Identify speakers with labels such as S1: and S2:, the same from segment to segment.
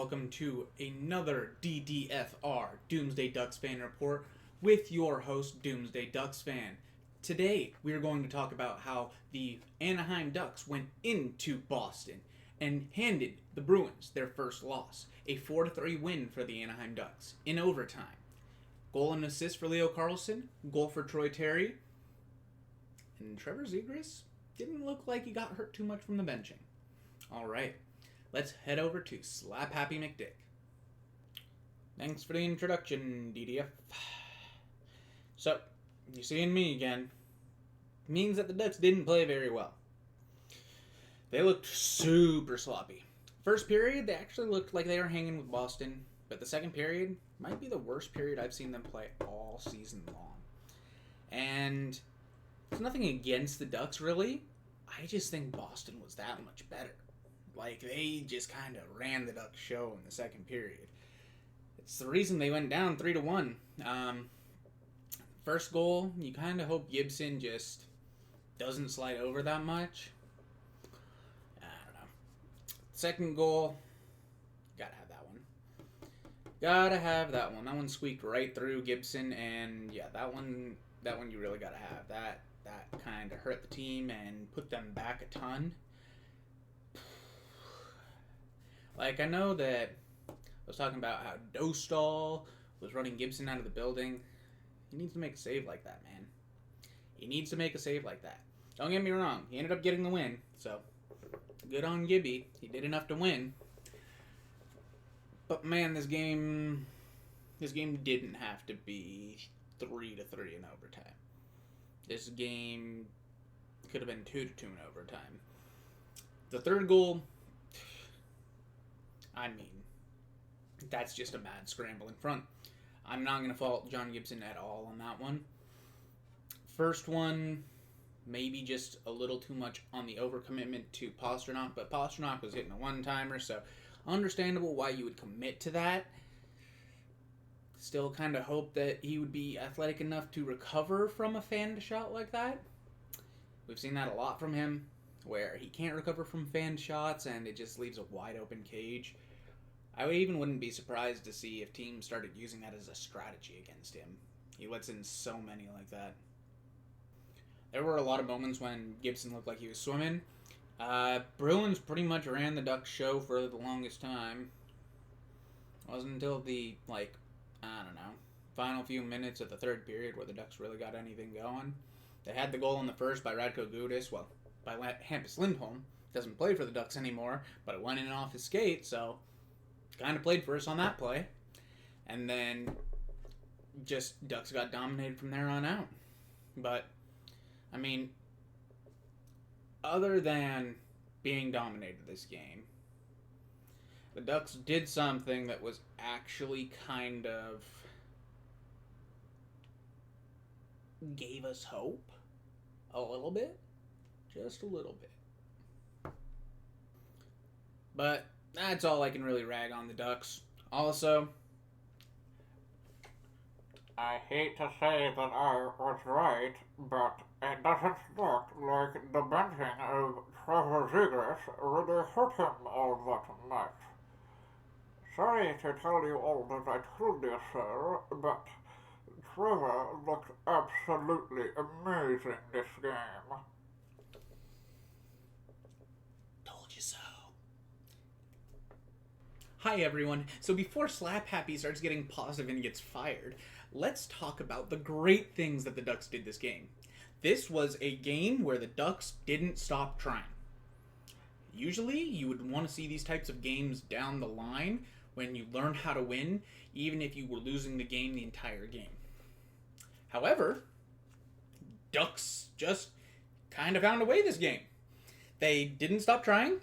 S1: welcome to another DDFR Doomsday Ducks Fan Report with your host, Doomsday Ducks Fan. Today, we are going to talk about how the Anaheim Ducks went into Boston and handed the Bruins their first loss, a 4-3 win for the Anaheim Ducks in overtime. Goal and assist for Leo Carlson, goal for Troy Terry, and Trevor Zegras didn't look like he got hurt too much from the benching. Alright, let's head over to Slap Happy McDick. Thanks for the introduction, DDF. So, you seeing me again means that the Ducks didn't play very well. They looked super sloppy. First period, they actually looked like they were hanging with Boston, but the second period might be the worst period I've seen them play all season long. And it's nothing against the Ducks, really. I just think Boston was that much better. Like, they just kind of ran the Ducks show in the second period. It's the reason they went down 3-1. First goal, you kind of hope Gibson just doesn't slide over that much. I don't know. Second goal, gotta have that one. Gotta have that one. That one squeaked right through Gibson, and yeah, that one you really gotta have. That kind of hurt the team and put them back a ton. Like, I know that I was talking about how Dostal was running Gibson out of the building. He needs to make a save like that, man. He needs to make a save like that. Don't get me wrong. He ended up getting the win, so good on Gibby. He did enough to win. But man, this game didn't have to be 3-3 in overtime. This game could have been 2-2 in overtime. The third goal, I mean, that's just a bad scramble in front. I'm not going to fault John Gibson at all on that one. First one, maybe just a little too much on the overcommitment to Pastrnak, but Pastrnak was hitting a one-timer, so understandable why you would commit to that. Still kind of hope that he would be athletic enough to recover from a fanned shot like that. We've seen that a lot from him, where he can't recover from fanned shots and it just leaves a wide open cage. I wouldn't be surprised to see if teams started using that as a strategy against him. He lets in so many like that. There were a lot of moments when Gibson looked like he was swimming. Bruins pretty much ran the Ducks show for the longest time. It wasn't until the, final few minutes of the third period where the Ducks really got anything going. They had the goal in the first by Radko Gudas, by Hampus Lindholm. Doesn't play for the Ducks anymore, but it went in and off his skate, so kind of played for us on that play. And then just Ducks got dominated from there on out. But, I mean, other than being dominated this game, the Ducks did something that was actually kind of gave us hope. A little bit. Just a little bit. But that's all I can really rag on the Ducks. Also,
S2: I hate to say that I was right, but it doesn't look like the benching of Trevor Zegras really hurt him all that much. Sorry to tell you all that I told you, sir, but Trevor looked absolutely amazing this game.
S1: told you so. Hi everyone. So before Slap Happy starts getting positive and gets fired, let's talk about the great things that the Ducks did this game. This was a game where the Ducks didn't stop trying. Usually, you would want to see these types of games down the line when you learn how to win, even if you were losing the game the entire game. However, Ducks just kind of found a way this game. They didn't stop trying,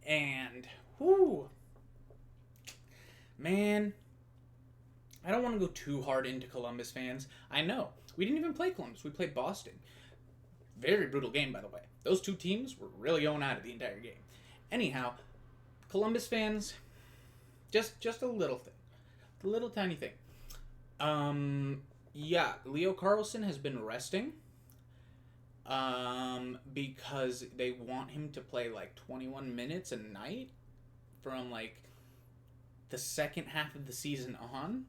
S1: and man, I don't want to go too hard into Columbus fans. I know. We didn't even play Columbus. We played Boston. Very brutal game, by the way. Those two teams were really going at it the entire game. Anyhow, Columbus fans, just a little thing. A little tiny thing. Yeah, Leo Carlson has been resting. Because they want him to play like 21 minutes a night from like the second half of the season on.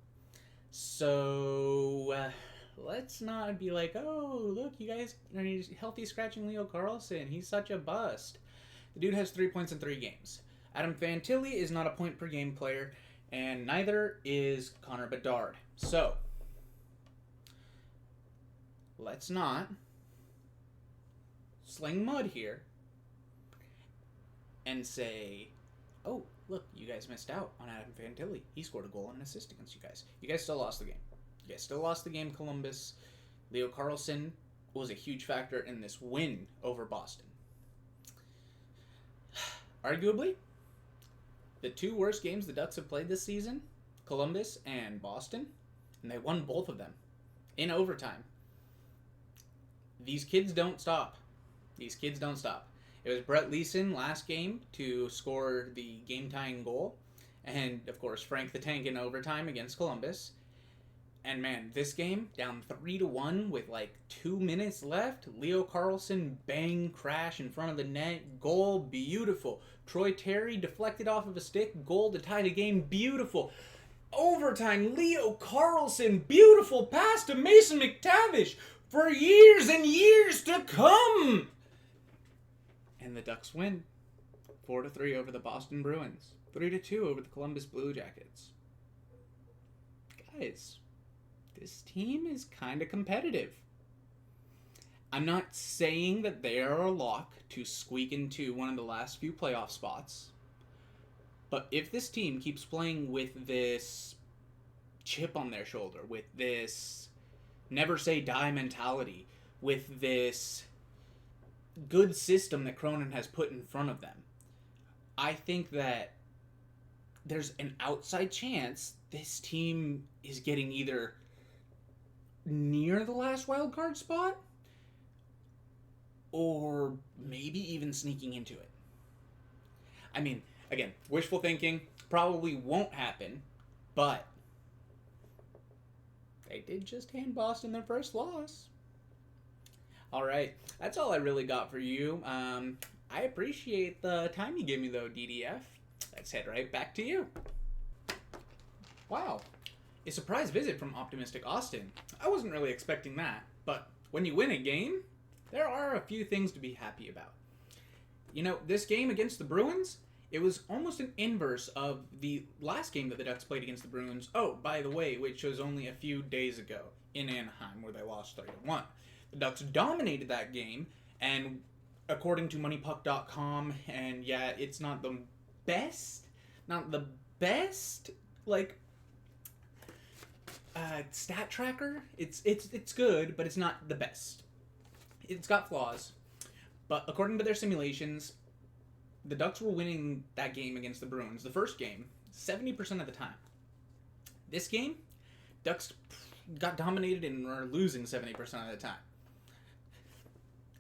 S1: So let's not be like, oh, look, you guys are healthy scratching Leo Carlson. He's such a bust. The dude has 3 points in 3 games. Adam Fantilli is not a point per game player, and neither is Connor Bedard. So let's not sling mud here and say, oh, look, you guys missed out on Adam Fantilli. He scored a goal and an assist against you guys. You guys still lost the game. You guys still lost the game, Columbus. Leo Carlson was a huge factor in this win over Boston. Arguably, the 2 worst games the Ducks have played this season, Columbus and Boston, and they won both of them in overtime. These kids don't stop. These kids don't stop. It was Brett Leeson last game to score the game-tying goal. And, of course, Frank the Tank in overtime against Columbus. And, man, this game, down 3-1 with, 2 minutes left. Leo Carlson, bang, crash in front of the net. Goal, beautiful. Troy Terry deflected off of a stick. Goal to tie the game, beautiful. Overtime, Leo Carlson, beautiful pass to Mason McTavish for years and years to come. And the Ducks win 4-3 over the Boston Bruins, 3-2 over the Columbus Blue Jackets. Guys, this team is kind of competitive. I'm not saying that they are a lock to squeak into one of the last few playoff spots, but if this team keeps playing with this chip on their shoulder, with this never say die mentality, with this good system that Cronin has put in front of them, I think that there's an outside chance this team is getting either near the last wild card spot or maybe even sneaking into it. I mean, again, wishful thinking probably won't happen, but they did just hand Boston their first loss. All right, that's all I really got for you. I appreciate the time you give me, though, DDF. Let's head right back to you. Wow, a surprise visit from Optimistic Austin. I wasn't really expecting that, but when you win a game, there are a few things to be happy about. You know, this game against the Bruins, it was almost an inverse of the last game that the Ducks played against the Bruins. Oh, by the way, which was only a few days ago in Anaheim, where they lost 3-1. The Ducks dominated that game, and according to MoneyPuck.com, and yeah, it's not the best, stat tracker. It's good, but it's not the best. It's got flaws, but according to their simulations, the Ducks were winning that game against the Bruins, the first game, 70% of the time. This game, Ducks got dominated and were losing 70% of the time.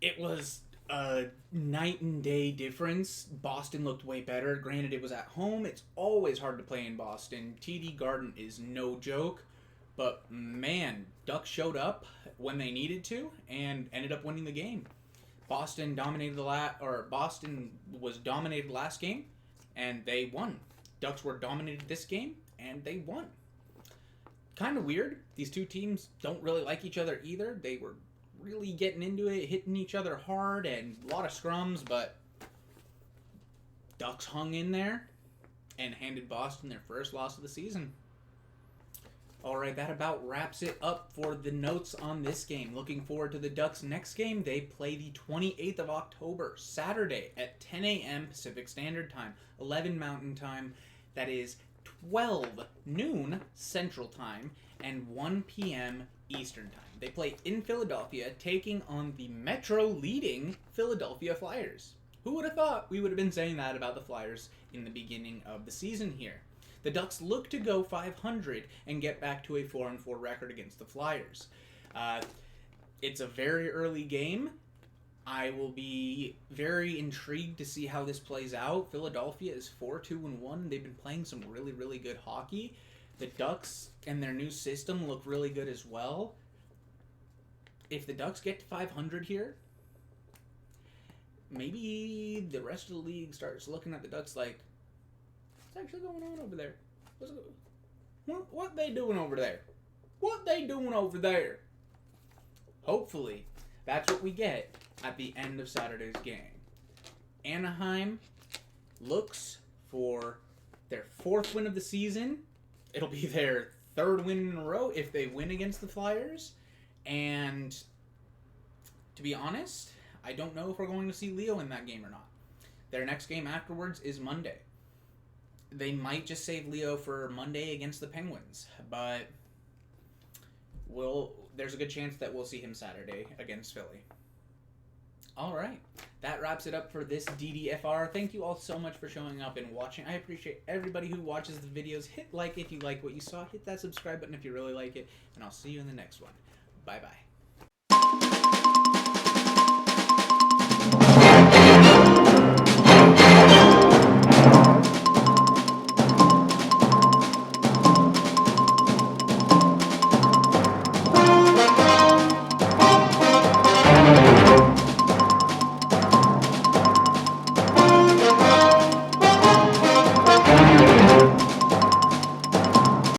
S1: It was a night and day difference. Boston looked way better. Granted, it was at home. It's always hard to play in Boston. TD Garden is no joke. But, man, Ducks showed up when they needed to and ended up winning the game. Boston was dominated last game, and they won. Ducks were dominated this game, and they won. Kind of weird. These two teams don't really like each other either. They were really getting into it, hitting each other hard, and a lot of scrums, but Ducks hung in there and handed Boston their first loss of the season. Alright, that about wraps it up for the notes on this game. Looking forward to the Ducks' next game. They play the 28th of October, Saturday at 10 a.m. Pacific Standard Time, 11 Mountain Time. That is 12 noon Central Time and 1 p.m. Eastern Time. They play in Philadelphia, taking on the Metro-leading Philadelphia Flyers. Who would have thought we would have been saying that about the Flyers in the beginning of the season here? The Ducks look to go 500 and get back to a 4-4 record against the Flyers. It's a very early game. I will be very intrigued to see how this plays out. Philadelphia is 4-2-1. They've been playing some really, really good hockey. The Ducks and their new system look really good as well. If the Ducks get to 500 here, maybe the rest of the league starts looking at the Ducks like, what's actually going on over there? What they doing over there? What they doing over there? Hopefully, that's what we get at the end of Saturday's game. Anaheim looks for their 4th win of the season. It'll be their 3rd win in a row if they win against the Flyers. And to be honest, I don't know if we're going to see Leo in that game or not. Their next game afterwards is Monday. They might just save Leo for Monday against the Penguins, but there's a good chance that we'll see him Saturday against Philly. All right, that wraps it up for this DDFR. Thank you all so much for showing up and watching. I appreciate everybody who watches the videos. Hit like if you like what you saw. Hit that subscribe button if you really like it, and I'll see you in the next one. Bye-bye.